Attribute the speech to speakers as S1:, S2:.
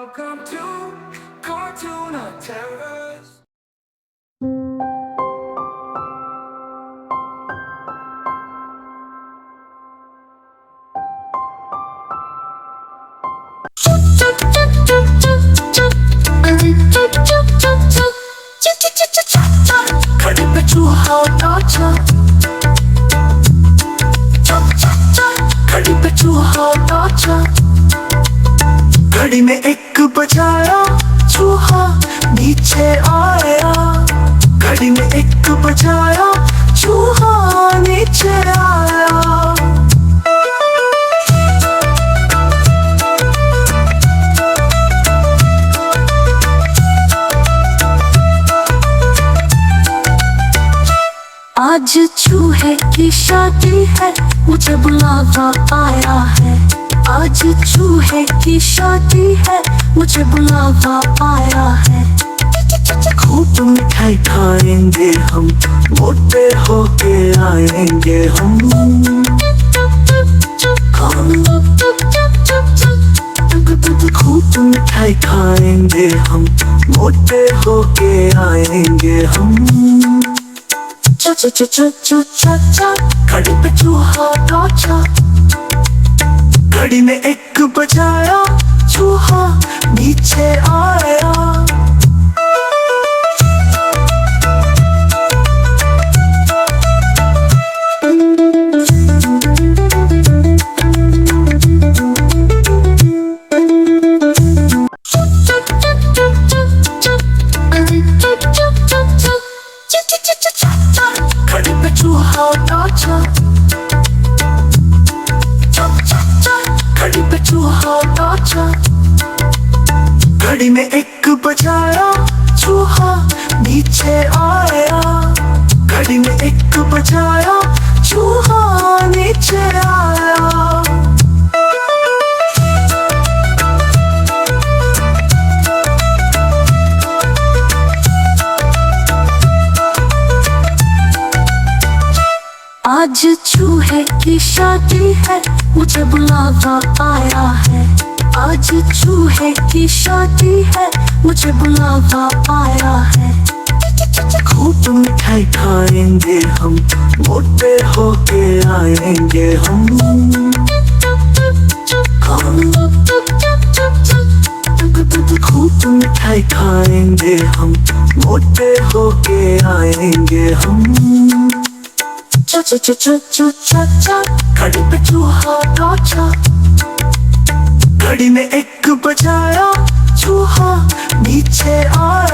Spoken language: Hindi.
S1: Welcome to Cartoon of Terrors.
S2: घड़ी पे चूहा नाचा, घड़ी पे चूहा नाचा, घड़ी में एक बजाया चूहा नीचे आया, घड़ी में एक बजाया चूहा नीचे आया। आज चूहे की शादी है, मुझे बुलावा आया है। आज चूहे की शादी है, मुझे बुलावा आया है। खूब मिठाई खाएंगे हम, मोटे होके आएंगे हम। खूब मिठाई खाएंगे हम, मोटे होके आएंगे हम। चा चा चा चा चा चा चा, घड़ी पे चूहा नाचा, घड़ी में एक बजाया चूहा नीचे आया। घड़ी पे चूहा नाचा, घड़ी पे चूहा नाचा, घड़ी में एक बजाया चूहा नीचे आया, घड़ी में एक बजाया चूहा नीचे आया। आज चूहे की शादी है, मुझे बुलावा आया है। आज चूहे की शादी है, मुझे बुलावा आया है। खूब मिठाई खाएंगे हम, मोटे होके आएंगे हम। खूब मिठाई खाएंगे हम, मोटे होके आएंगे हम। चा चा चा चा चा चा चा, घड़ी पे चूहा नाचा, घड़ी में एक बजाया चूहा नीचे आया।